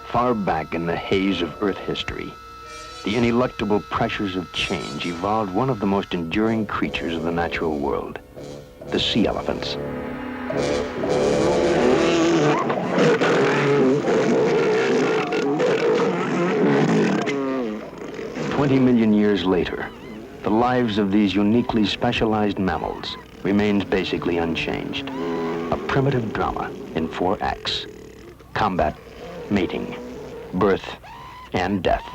Far back in the haze of Earth history, the ineluctable pressures of change evolved one of the most enduring creatures of the natural world, the sea elephants. "20 million years later, the lives of these uniquely specialized mammals remains basically unchanged. A primitive drama in 4 acts: combat, mating, birth, and death.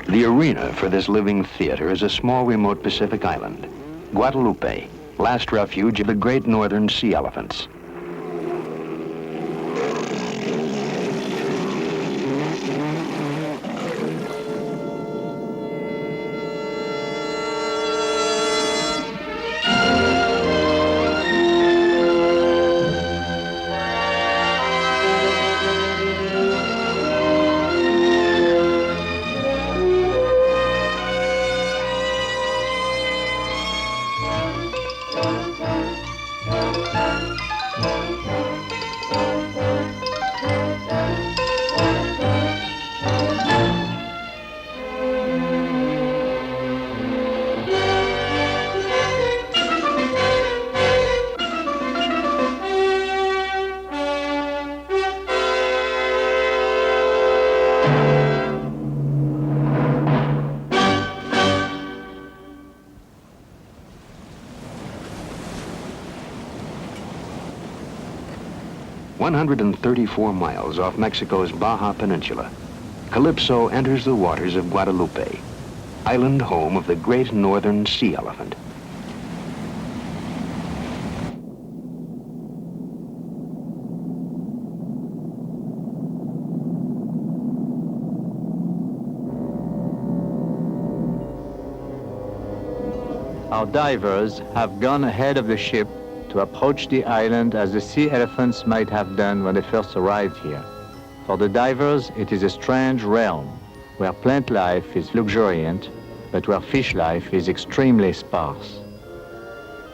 The arena for this living theater is a small remote Pacific island, Guadalupe, last refuge of the great northern sea elephants. One 134 miles off Mexico's Baja Peninsula, Calypso enters the waters of Guadalupe, island home of the great northern sea elephant. Our divers have gone ahead of the ship to approach the island as the sea elephants might have done when they first arrived here. For the divers, it is a strange realm where plant life is luxuriant, but where fish life is extremely sparse.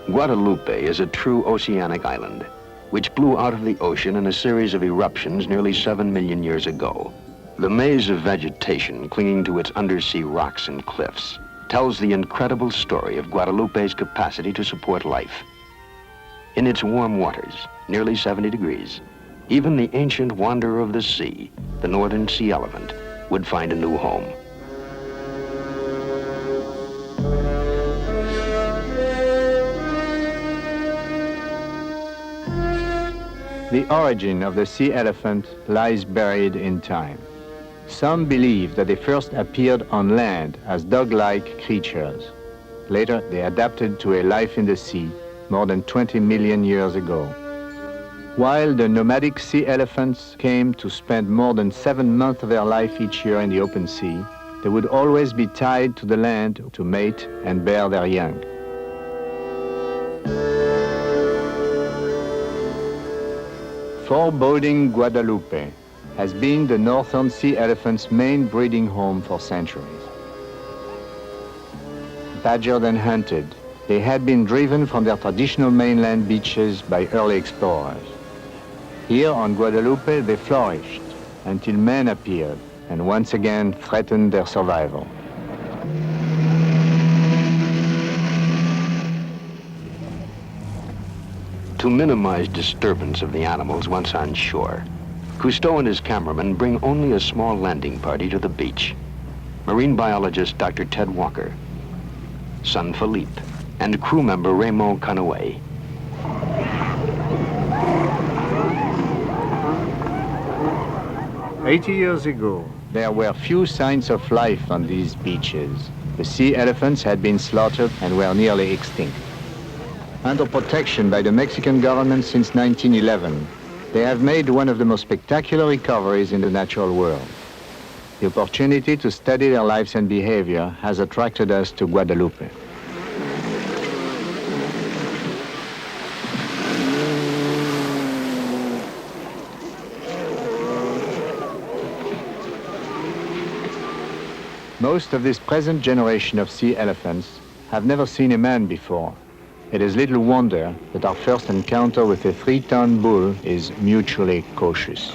Guadalupe is a true oceanic island, which blew out of the ocean in a series of eruptions nearly 7 million years ago. The maze of vegetation clinging to its undersea rocks and cliffs tells the incredible story of Guadalupe's capacity to support life. In its warm waters, nearly 70 degrees, even the ancient wanderer of the sea, the northern sea elephant, would find a new home. The origin of the sea elephant lies buried in time. Some believe that they first appeared on land as dog-like creatures. Later, they adapted to a life in the sea more than 20 million years ago. While the nomadic sea elephants came to spend more than 7 months of their life each year in the open sea, they would always be tied to the land to mate and bear their young. Foreboding Guadalupe has been the northern sea elephant's main breeding home for centuries. Badgered and hunted, they had been driven from their traditional mainland beaches by early explorers. Here on Guadalupe, they flourished until man appeared and once again threatened their survival. To minimize disturbance of the animals once on shore, Cousteau and his cameraman bring only a small landing party to the beach. Marine biologist Dr. Ted Walker, son Philippe, and crew member Raymond Canoë. "80 years ago, there were few signs of life on these beaches. The sea elephants had been slaughtered and were nearly extinct. Under protection by the Mexican government since 1911, they have made one of the most spectacular recoveries in the natural world. The opportunity to study their lives and behavior has attracted us to Guadalupe. Most of this present generation of sea elephants have never seen a man before. it is little wonder that our first encounter with a 3-ton bull is mutually cautious.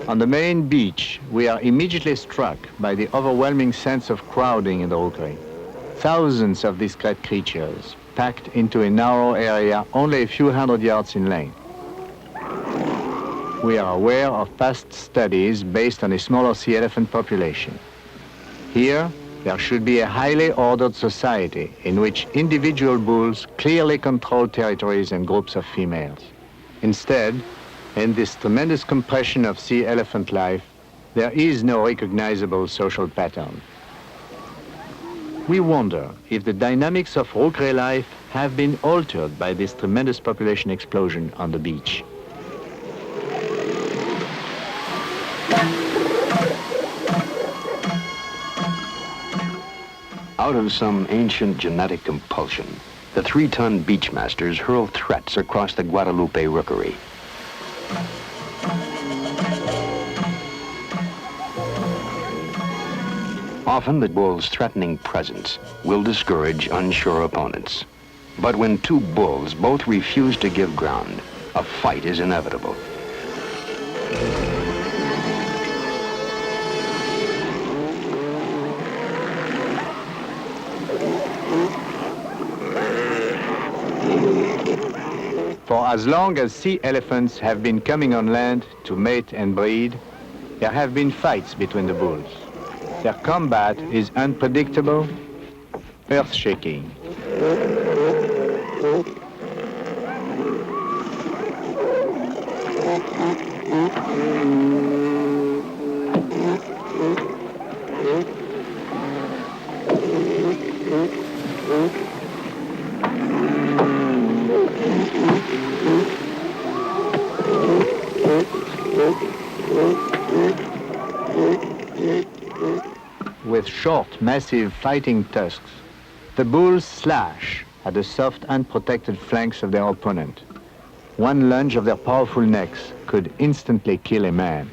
On the main beach, we are immediately struck by the overwhelming sense of crowding in the rookery. Thousands of discrete creatures packed into a narrow area only a few hundred yards in length. We are aware of past studies based on a smaller sea elephant population. Here, there should be a highly ordered society in which individual bulls clearly control territories and groups of females. Instead, in this tremendous compression of sea elephant life, there is no recognizable social pattern. We wonder if the dynamics of rookery life have been altered by this tremendous population explosion on the beach. Out of some ancient genetic compulsion, the 3-ton beachmasters hurl threats across the Guadalupe rookery. Often the bull's threatening presence will discourage unsure opponents. But when two bulls both refuse to give ground, a fight is inevitable. For as long as sea elephants have been coming on land to mate and breed, there have been fights between the bulls. Their combat is unpredictable, earth-shaking. With short, massive fighting tusks, the bulls slash at the soft, unprotected flanks of their opponent. One lunge of their powerful necks could instantly kill a man.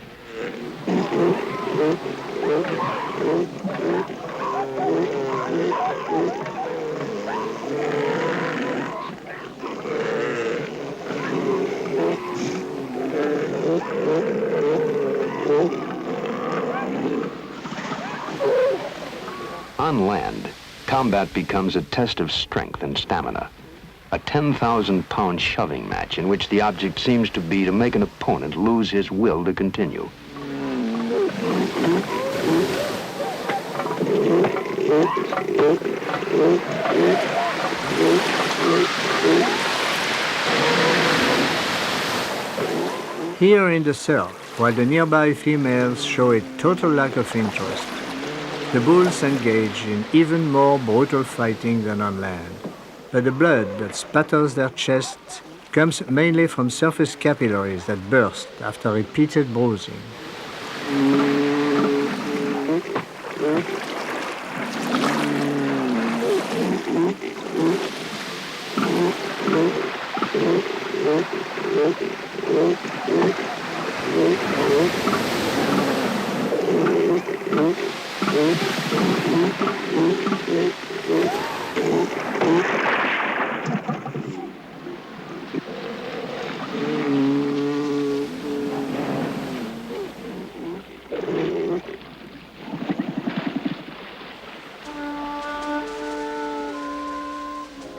On land, combat becomes a test of strength and stamina. A 10,000-pound shoving match in which the object seems to be to make an opponent lose his will to continue. Here in the surf, while the nearby females show a total lack of interest, the bulls engage in even more brutal fighting than on land. But the blood that spatters their chests comes mainly from surface capillaries that burst after repeated bruising.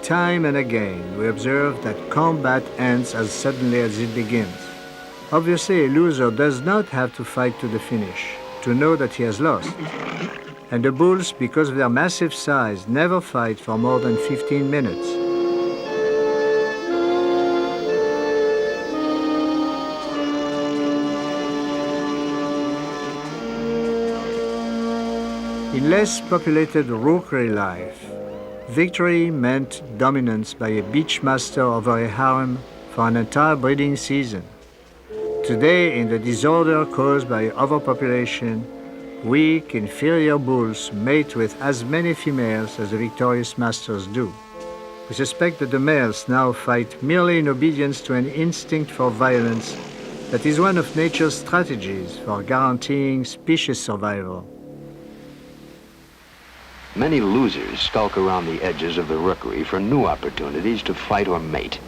Time and again, we observe that combat ends as suddenly as it begins. Obviously, a loser does not have to fight to the finish to know that he has lost. And the bulls, because of their massive size, never fight for more than 15 minutes. In less populated rookery life, victory meant dominance by a beachmaster over a harem for an entire breeding season. Today, in the disorder caused by overpopulation, weak, inferior bulls mate with as many females as the victorious masters do. We suspect that the males now fight merely in obedience to an instinct for violence that is one of nature's strategies for guaranteeing species survival. Many losers skulk around the edges of the rookery for new opportunities to fight or mate.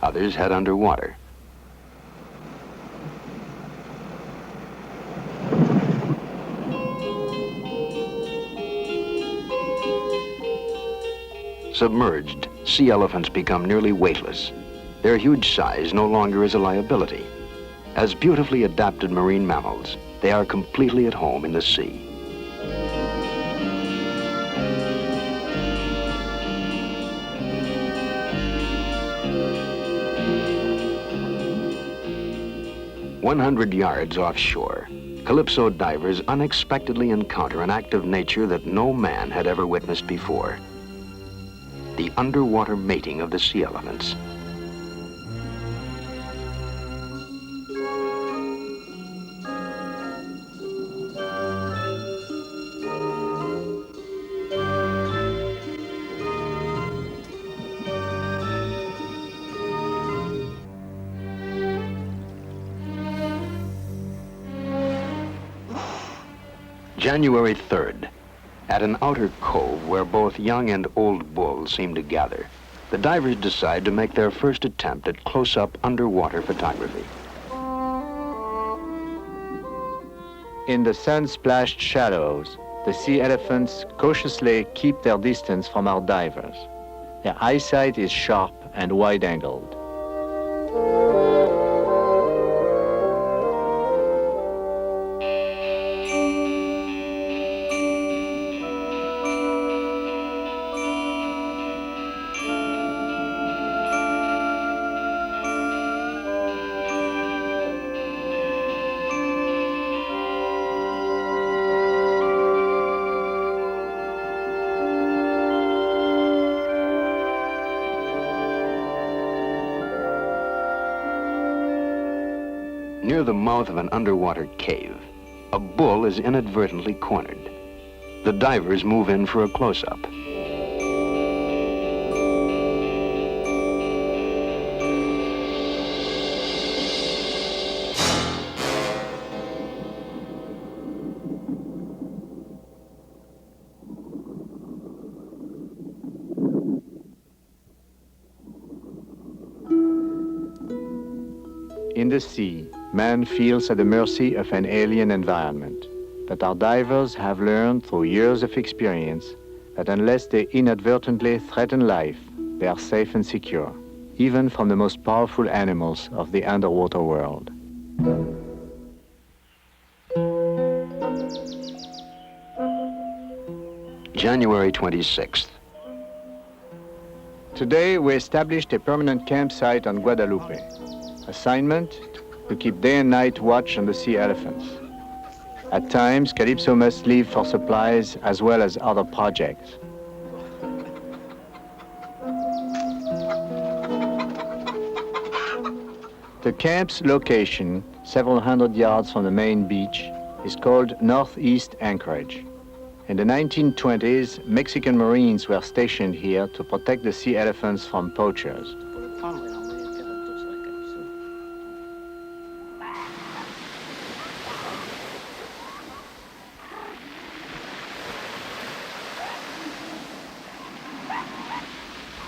Others head underwater. Submerged, sea elephants become nearly weightless. Their huge size no longer is a liability. As beautifully adapted marine mammals, they are completely at home in the sea. "100 yards offshore, Calypso divers unexpectedly encounter an act of nature that no man had ever witnessed before. The underwater mating of the sea elephants. January 3rd. At an outer cove where both young and old bulls seem to gather, the divers decide to make their first attempt at close-up underwater photography. In the sun-splashed shallows, the sea elephants cautiously keep their distance from our divers. Their eyesight is sharp and wide-angled. Near the mouth of an underwater cave, a bull is inadvertently cornered. The divers move in for a close-up. In the sea, man feels at the mercy of an alien environment. But our divers have learned through years of experience that unless they inadvertently threaten life, they are safe and secure, even from the most powerful animals of the underwater world. January 26th. Today, we established a permanent campsite on Guadalupe. Assignment: to keep day and night watch on the sea elephants. At times, Calypso must leave for supplies as well as other projects. The camp's location, several hundred yards from the main beach, is called Northeast Anchorage. In the 1920s, Mexican Marines were stationed here to protect the sea elephants from poachers.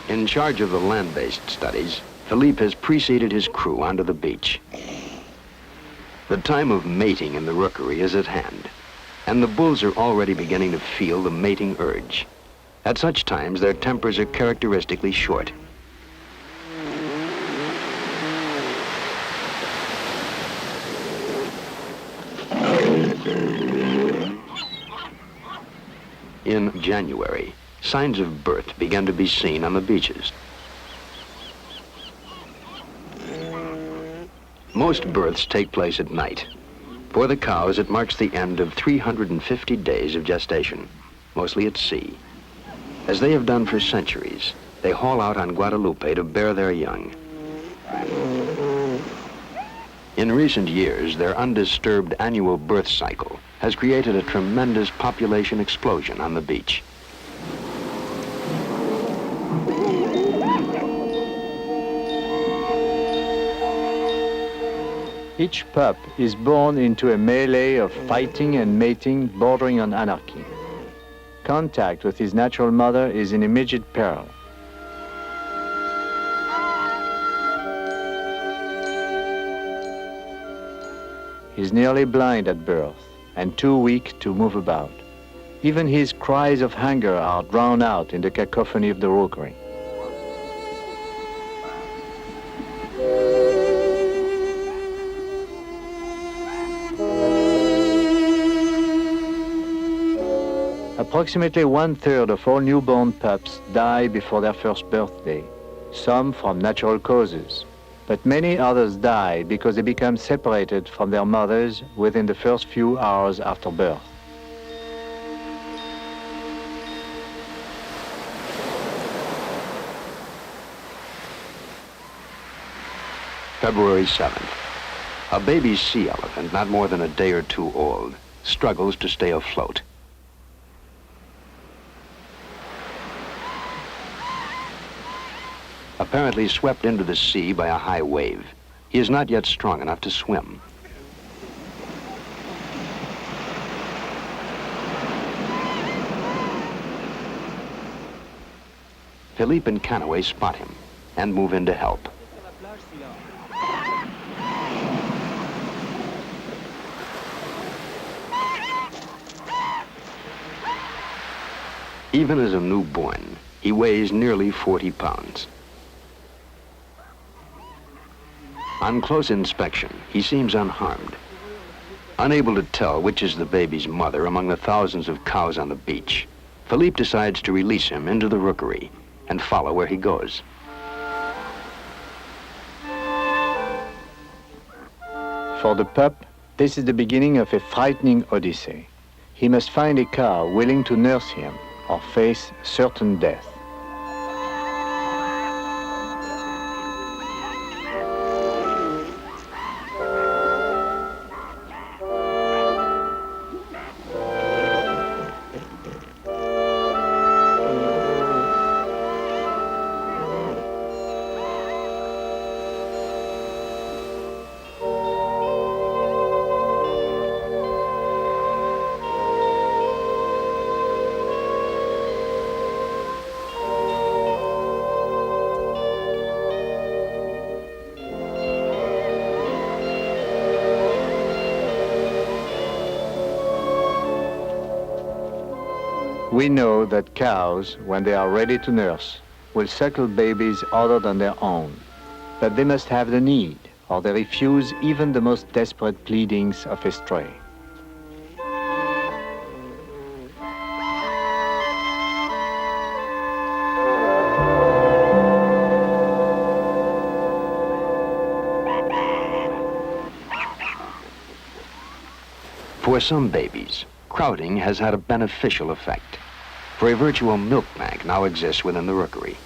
In charge of the land-based studies, Philippe has preceded his crew onto the beach. The time of mating in the rookery is at hand, and the bulls are already beginning to feel the mating urge. At such times, their tempers are characteristically short. In January, signs of birth began to be seen on the beaches. Most births take place at night. For the cows, it marks the end of 350 days of gestation, mostly at sea. As they have done for centuries, they haul out on Guadalupe to bear their young. In recent years, their undisturbed annual birth cycle has created a tremendous population explosion on the beach. Each pup is born into a melee of fighting and mating bordering on anarchy. Contact with his natural mother is in immediate peril. He's nearly blind at birth and too weak to move about. Even his cries of hunger are drowned out in the cacophony of the rookery. Approximately 1/3 of all newborn pups die before their first birthday, some from natural causes, but many others die because they become separated from their mothers within the first few hours after birth. February 7th. A baby sea elephant, not more than a day or two old, struggles to stay afloat. Apparently swept into the sea by a high wave, he is not yet strong enough to swim. Philippe and Canaway spot him and move in to help. Even as a newborn, he weighs nearly 40 pounds. On close inspection, he seems unharmed. Unable to tell which is the baby's mother among the thousands of cows on the beach, Philippe decides to release him into the rookery and follow where he goes. For the pup, this is the beginning of a frightening Odyssey. He must find a cow willing to nurse him or face certain death. We know that cows, when they are ready to nurse, will suckle babies other than their own. But they must have the need, or they refuse even the most desperate pleadings of a stray. For some babies, crowding has had a beneficial effect, for a virtual milk bank now exists within the rookery.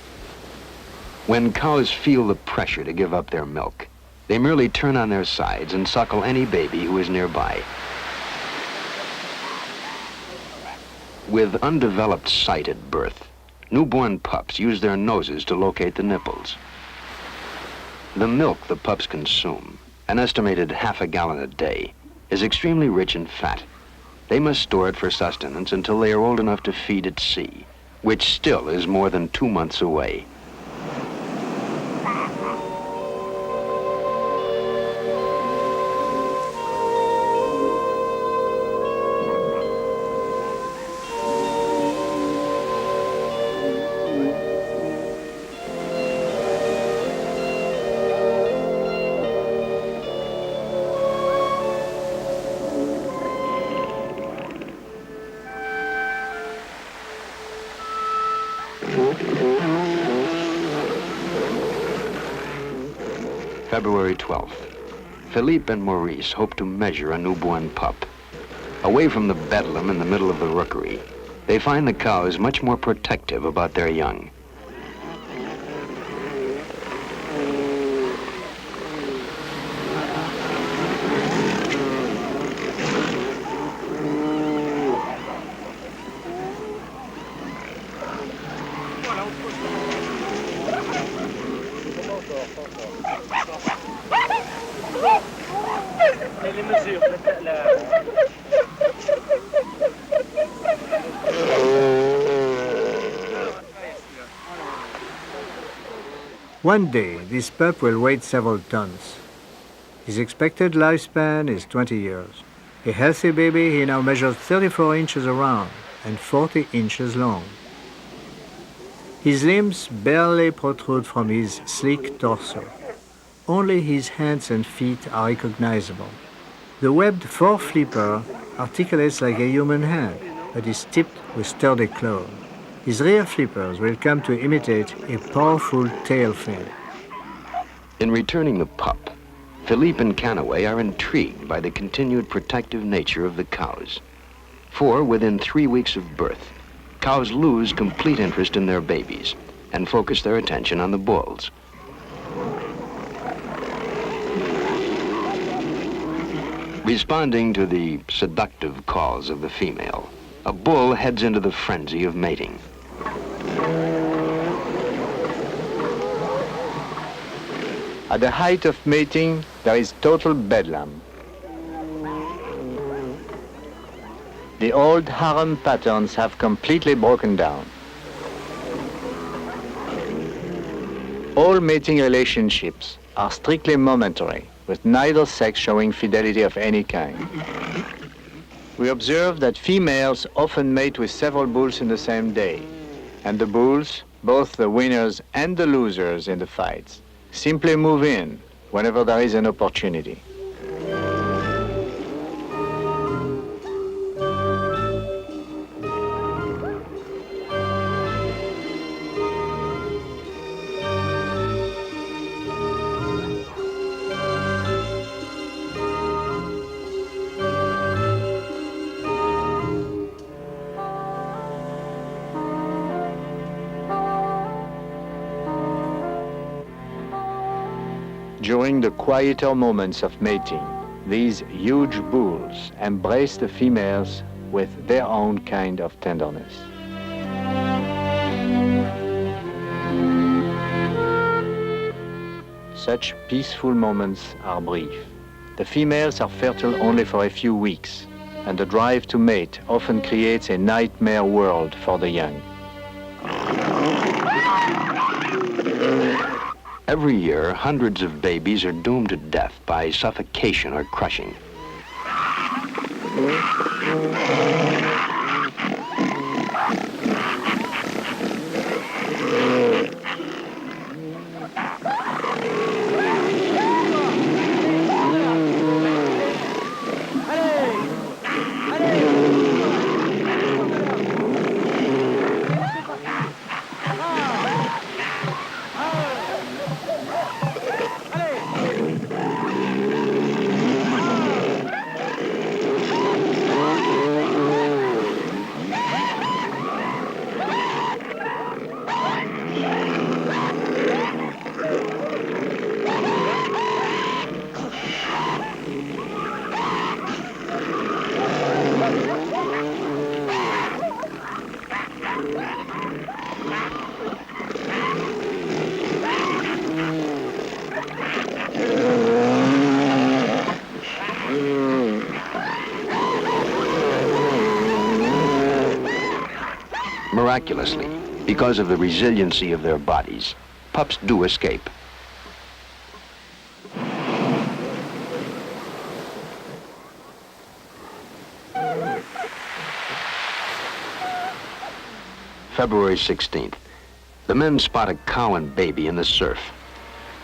When cows feel the pressure to give up their milk, they merely turn on their sides and suckle any baby who is nearby. With undeveloped sight at birth, newborn pups use their noses to locate the nipples. The milk the pups consume, an estimated half a gallon a day, is extremely rich in fat. They must store it for sustenance until they are old enough to feed at sea, which still is more than 2 months away. February 12th. Philippe and Maurice hope to measure a newborn pup. Away from the bedlam in the middle of the rookery, they find the cows much more protective about their young. One day, this pup will weigh several tons. His expected lifespan is 20 years. A healthy baby, he now measures 34 inches around and 40 inches long. His limbs barely protrude from his sleek torso. Only his hands and feet are recognizable. The webbed foreflipper articulates like a human hand, but is tipped with sturdy claws. His rear flippers will come to imitate a powerful tail fin. In returning the pup, Philippe and Canaway are intrigued by the continued protective nature of the cows. For within 3 weeks of birth, cows lose complete interest in their babies and focus their attention on the bulls. Responding to the seductive calls of the female, a bull heads into the frenzy of mating. At the height of mating, there is total bedlam. The old harem patterns have completely broken down. All mating relationships are strictly momentary, with neither sex showing fidelity of any kind. We observe that females often mate with several bulls in the same day, and the bulls, both the winners and the losers in the fights, simply move in whenever there is an opportunity. During the quieter moments of mating, these huge bulls embrace the females with their own kind of tenderness. Such peaceful moments are brief. The females are fertile only for a few weeks, and the drive to mate often creates a nightmare world for the young. Every year, hundreds of babies are doomed to death by suffocation or crushing. Miraculously, because of the resiliency of their bodies, pups do escape. February 16th. The men spot a cow and baby in the surf.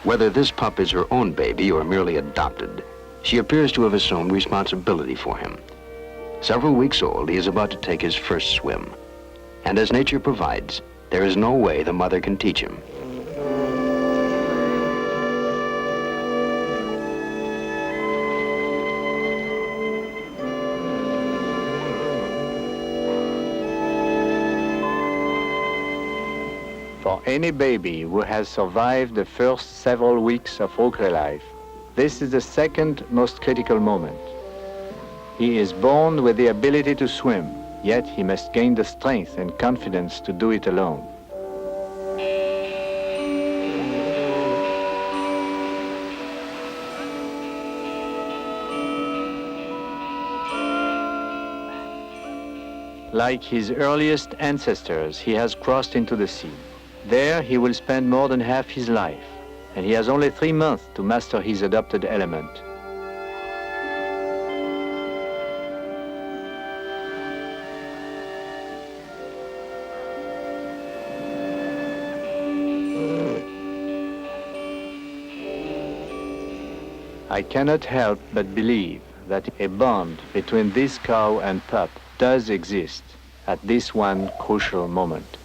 Whether this pup is her own baby or merely adopted, she appears to have assumed responsibility for him. Several weeks old, he is about to take his first swim. And as nature provides, there is no way the mother can teach him. For any baby who has survived the first several weeks of Ocre life, this is the second most critical moment. He is born with the ability to swim, yet he must gain the strength and confidence to do it alone. Like his earliest ancestors, he has crossed into the sea. There he will spend more than half his life, and he has only 3 months to master his adopted element. I cannot help but believe that a bond between this cow and pup does exist at this one crucial moment.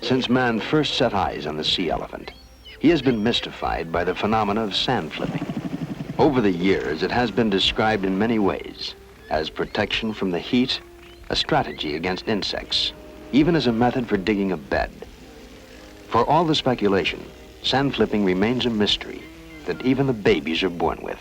Since man first set eyes on the sea elephant, he has been mystified by the phenomena of sand flipping. Over the years, it has been described in many ways, as protection from the heat, a strategy against insects, even as a method for digging a bed. For all the speculation, sand flipping remains a mystery that even the babies are born with.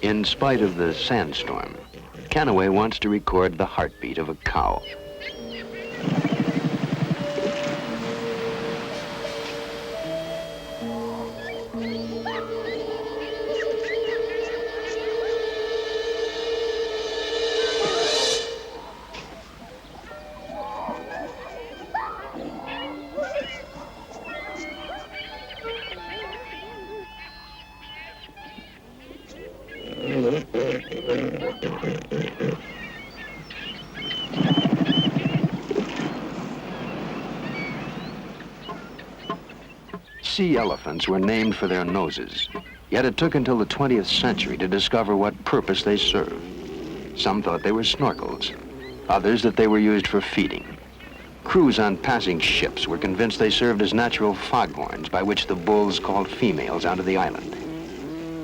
In spite of the sandstorm, Canaway wants to record the heartbeat of a cow. Sea elephants were named for their noses, yet it took until the 20th century to discover what purpose they serve. Some thought they were snorkels, others that they were used for feeding. Crews on passing ships were convinced they served as natural foghorns by which the bulls called females onto the island.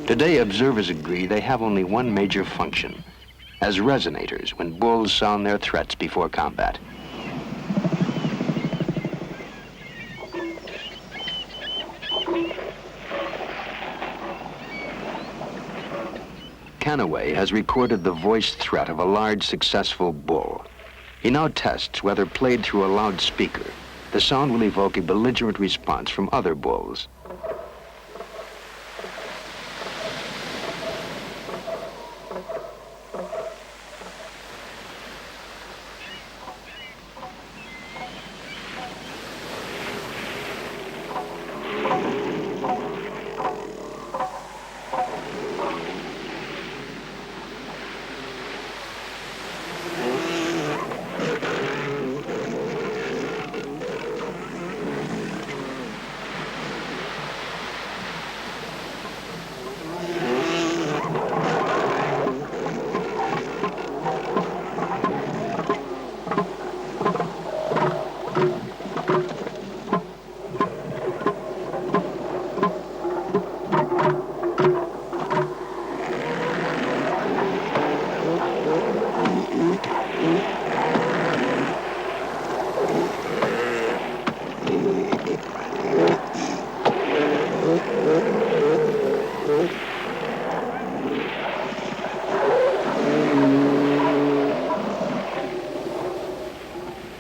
Today, observers agree they have only one major function, as resonators when bulls sound their threats before combat. Canaway has recorded the voiced threat of a large, successful bull. He now tests whether played through a loudspeaker, the sound will evoke a belligerent response from other bulls.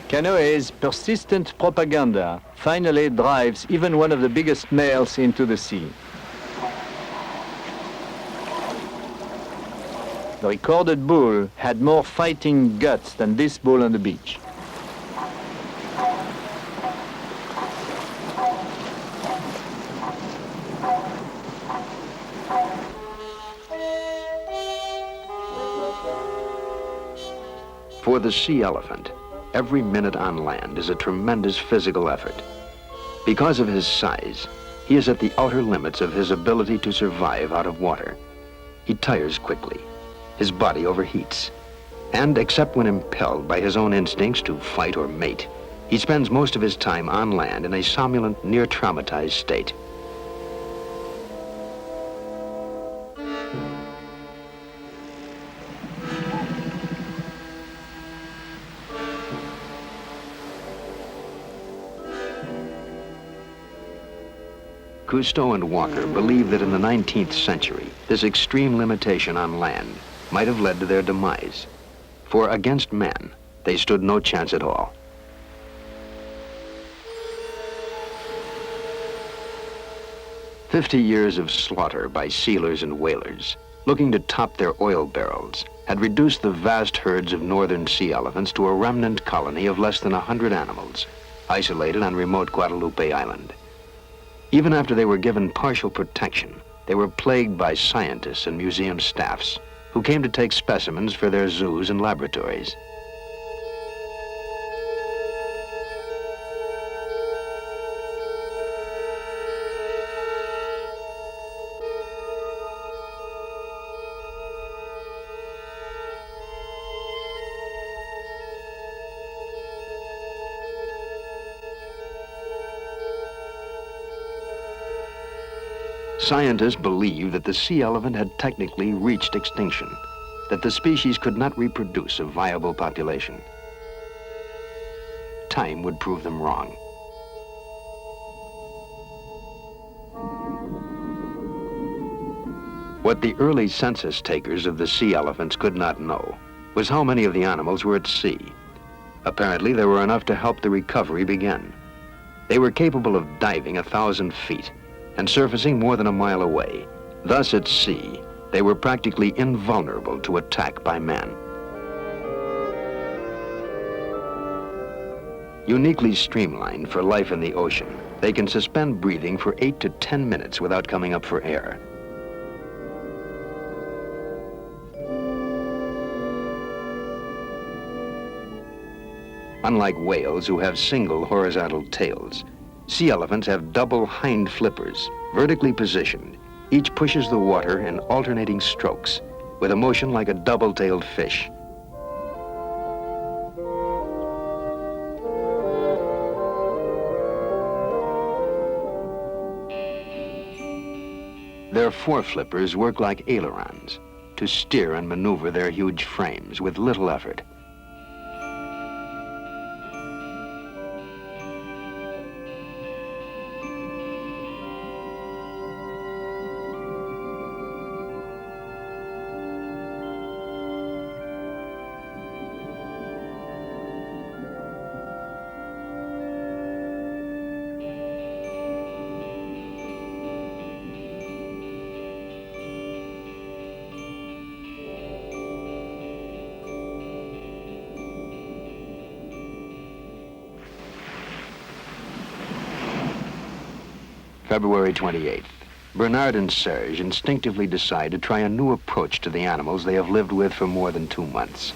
Canaway's persistent propaganda finally drives even one of the biggest males into the sea. The recorded bull had more fighting guts than this bull on the beach. For the sea elephant, every minute on land is a tremendous physical effort. Because of his size, he is at the outer limits of his ability to survive out of water. He tires quickly. His body overheats. And except when impelled by his own instincts to fight or mate, he spends most of his time on land in a somnolent, near-traumatized state. Cousteau and Walker believe that in the 19th century, this extreme limitation on land might have led to their demise. For against men, they stood no chance at all. "50 years of slaughter by sealers and whalers, looking to top their oil barrels, had reduced the vast herds of northern sea elephants to a remnant colony of less than 100 animals, isolated on remote Guadalupe Island. Even after they were given partial protection, they were plagued by scientists and museum staffs who came to take specimens for their zoos and laboratories. Scientists believed that the sea elephant had technically reached extinction, that the species could not reproduce a viable population. Time would prove them wrong. What the early census takers of the sea elephants could not know was how many of the animals were at sea. Apparently, there were enough to help the recovery begin. They were capable of diving 1,000 feet and surfacing more than a mile away. Thus, at sea, they were practically invulnerable to attack by man. Uniquely streamlined for life in the ocean, they can suspend breathing for 8 to 10 minutes without coming up for air. Unlike whales who have single horizontal tails, sea elephants have double hind flippers, vertically positioned. Each pushes the water in alternating strokes, with a motion like a double-tailed fish. Their foreflippers work like ailerons to steer and maneuver their huge frames with little effort. February 28th. Bernard and Serge instinctively decide to try a new approach to the animals they have lived with for more than 2 months.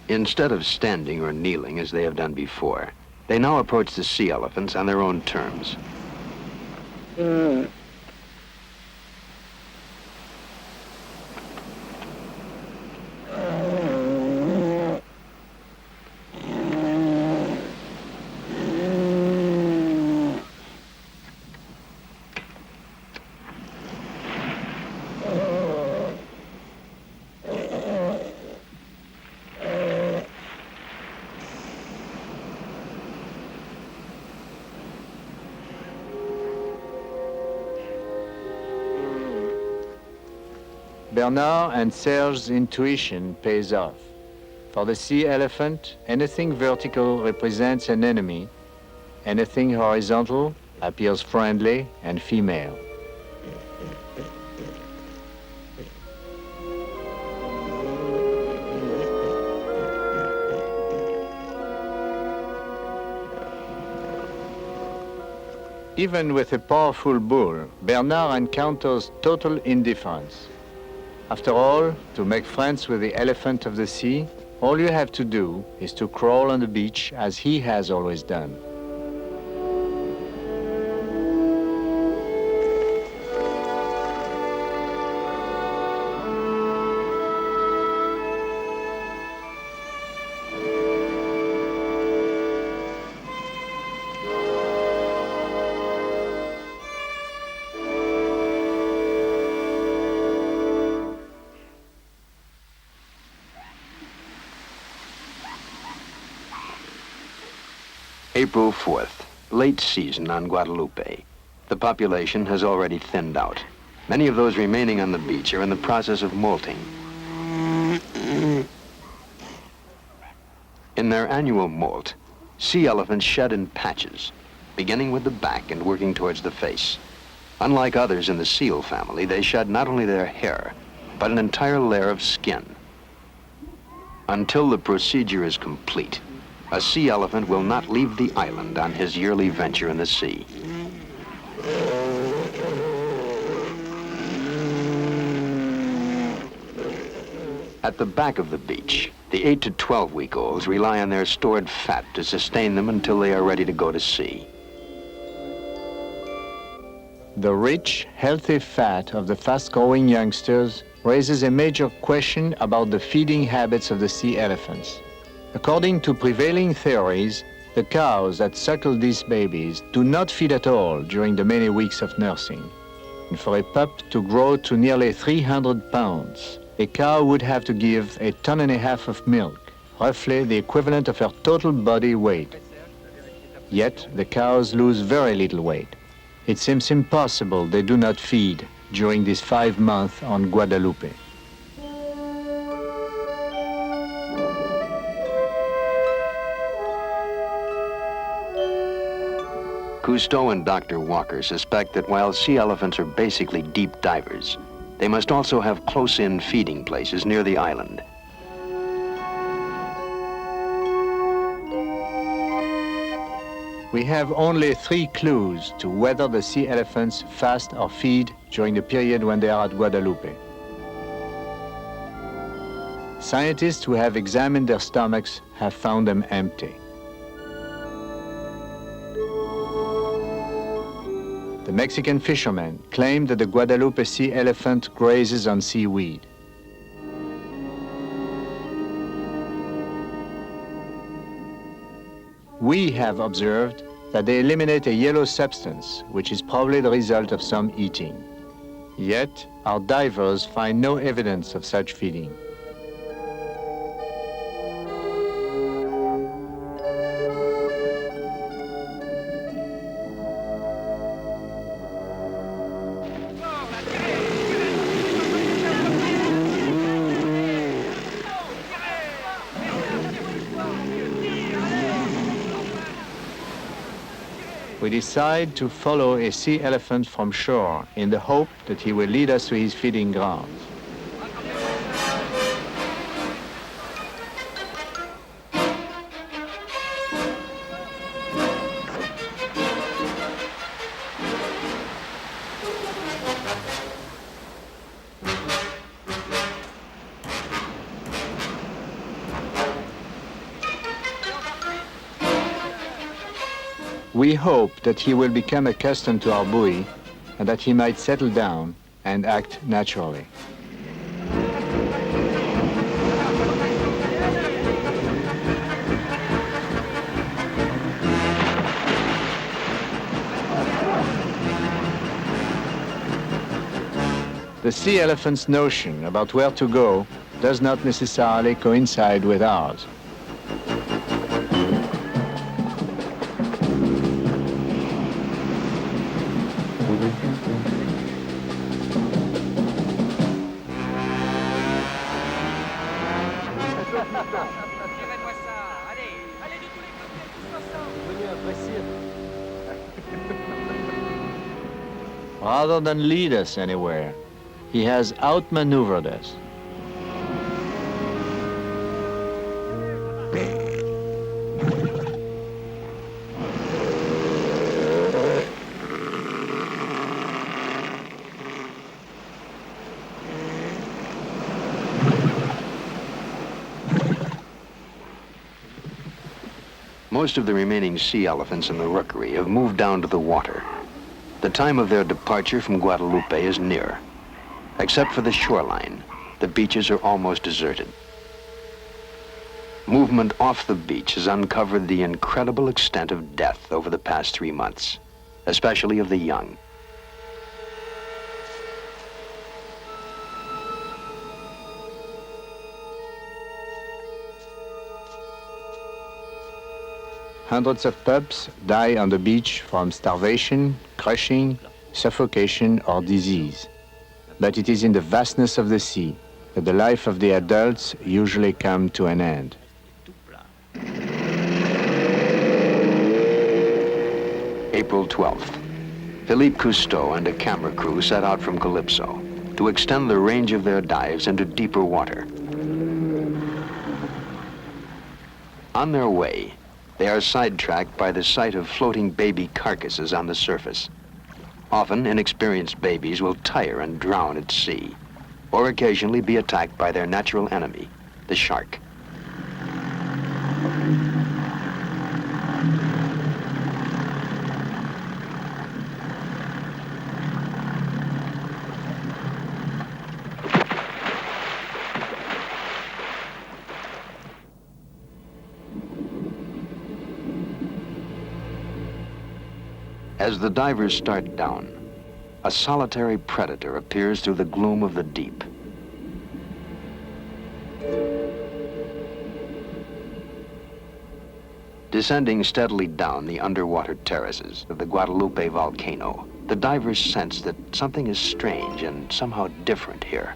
Instead of standing or kneeling as they have done before, they now approach the sea elephants on their own terms. Bernard and Serge's intuition pays off. For the sea elephant, anything vertical represents an enemy, anything horizontal appears friendly and female. Even with a powerful bull, Bernard encounters total indifference. After all, to make friends with the elephant of the sea, all you have to do is to crawl on the beach as he has always done. April 4th, late season on Guadalupe. The population has already thinned out. Many of those remaining on the beach are in the process of molting. In their annual molt, sea elephants shed in patches, beginning with the back and working towards the face. Unlike others in the seal family, they shed not only their hair, but an entire layer of skin. Until the procedure is complete, a sea elephant will not leave the island on his yearly venture in the sea. At the back of the beach, the 8 to 12-week-olds rely on their stored fat to sustain them until they are ready to go to sea. The rich, healthy fat of the fast-growing youngsters raises a major question about the feeding habits of the sea elephants. According to prevailing theories, the cows that suckle these babies do not feed at all during the many weeks of nursing. And for a pup to grow to nearly 300 pounds, a cow would have to give 1.5 tons of milk, roughly the equivalent of her total body weight. Yet the cows lose very little weight. It seems impossible they do not feed during these 5 months on Guadalupe. Cousteau and Dr. Walker suspect that while sea elephants are basically deep divers, they must also have close-in feeding places near the island. We have only 3 clues to whether the sea elephants fast or feed during the period when they are at Guadalupe. Scientists who have examined their stomachs have found them empty. The Mexican fishermen claim that the Guadalupe sea elephant grazes on seaweed. We have observed that they eliminate a yellow substance, which is probably the result of some eating. Yet, our divers find no evidence of such feeding. We decide to follow a sea elephant from shore in the hope that he will lead us to his feeding grounds. We hope that he will become accustomed to our buoy and that he might settle down and act naturally. The sea elephant's notion about where to go does not necessarily coincide with ours. Rather than lead us anywhere, he has outmaneuvered us. Most of the remaining sea elephants in the rookery have moved down to the water. The time of their departure from Guadalupe is near. Except for the shoreline, the beaches are almost deserted. Movement off the beach has uncovered the incredible extent of death over the past 3 months, especially of the young. Hundreds of pups die on the beach from starvation, crushing, suffocation, or disease. But it is in the vastness of the sea that the life of the adults usually come to an end. April 12th. Philippe Cousteau and a camera crew set out from Calypso to extend the range of their dives into deeper water. On their way, they are sidetracked by the sight of floating baby carcasses on the surface. Often, inexperienced babies will tire and drown at sea, or occasionally be attacked by their natural enemy, the shark. As the divers start down, a solitary predator appears through the gloom of the deep. Descending steadily down the underwater terraces of the Guadalupe volcano, the divers sense that something is strange and somehow different here.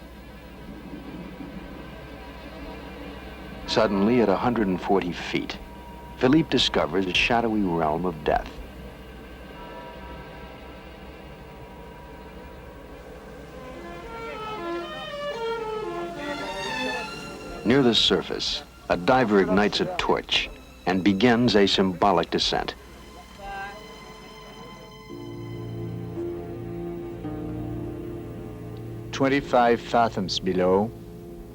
Suddenly, at 140 feet, Philippe discovers a shadowy realm of death. Near the surface, a diver ignites a torch and begins a symbolic descent. "25 fathoms below,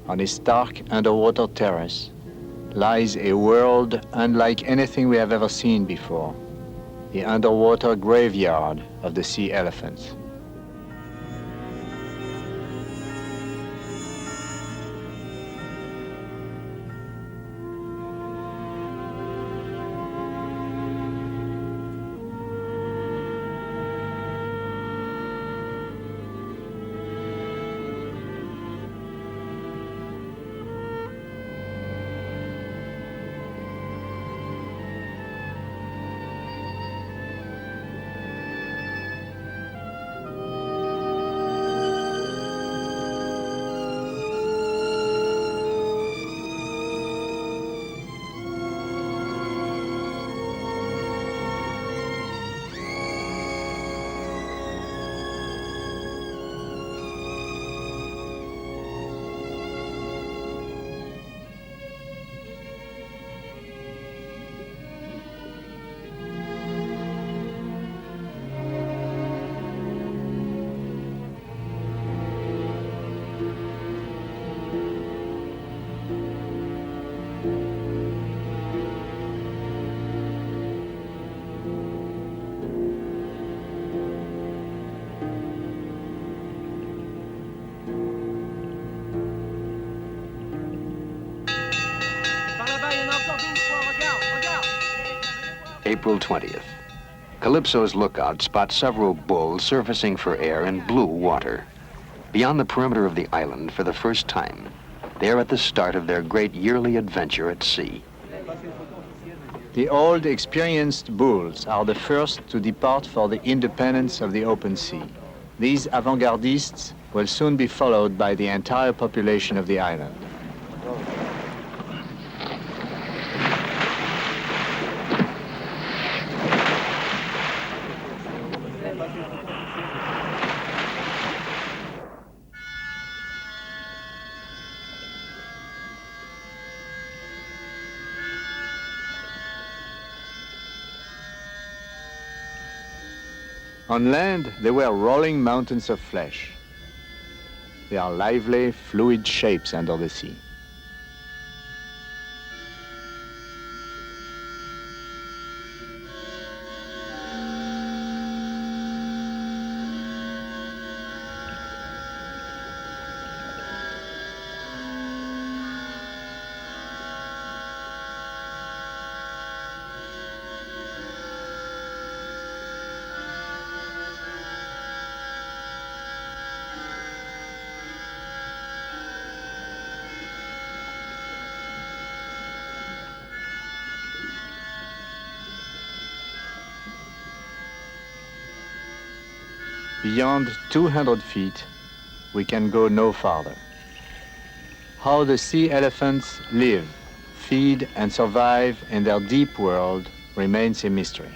on a stark underwater terrace, lies a world unlike anything we have ever seen before, the underwater graveyard of the sea elephants. April 20th. Calypso's lookout spots several bulls surfacing for air in blue water. Beyond the perimeter of the island for the first time, they are at the start of their great yearly adventure at sea. The old, experienced bulls are the first to depart for the independence of the open sea. These avant-gardists will soon be followed by the entire population of the island. On land, they were rolling mountains of flesh. They are lively, fluid shapes under the sea. Beyond 200 feet, we can go no farther. How the sea elephants live, feed, and survive in their deep world remains a mystery.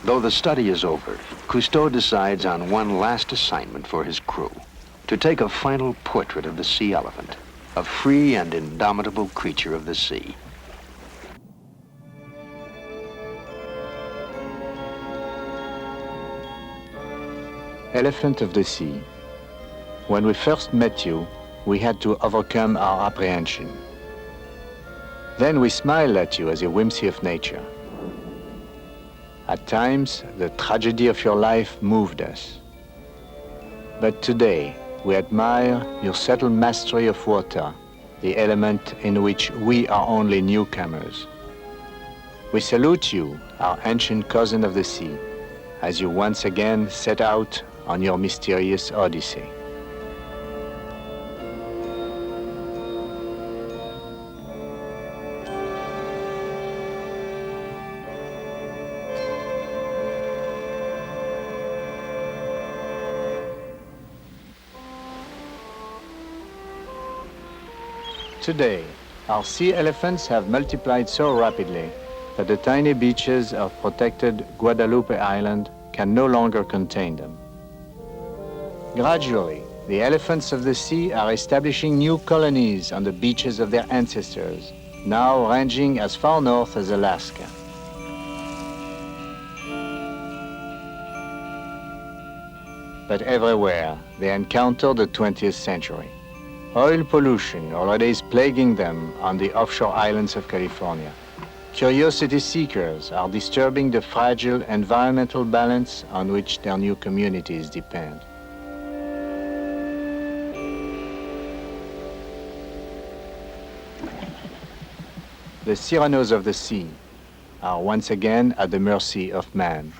Though the study is over, Cousteau decides on one last assignment for his crew, to take a final portrait of the sea elephant, a free and indomitable creature of the sea. Elephant of the sea. When we first met you, we had to overcome our apprehension. Then we smiled at you as a whimsy of nature. At times, the tragedy of your life moved us. But today, we admire your subtle mastery of water, the element in which we are only newcomers. We salute you, our ancient cousin of the sea, as you once again set out on your mysterious Odyssey. Today, our sea elephants have multiplied so rapidly that the tiny beaches of protected Guadalupe Island can no longer contain them. Gradually, the elephants of the sea are establishing new colonies on the beaches of their ancestors, now ranging as far north as Alaska. But everywhere, they encounter the 20th century. Oil pollution already is plaguing them on the offshore islands of California. Curiosity seekers are disturbing the fragile environmental balance on which their new communities depend. The Cyranoes of the sea are once again at the mercy of man.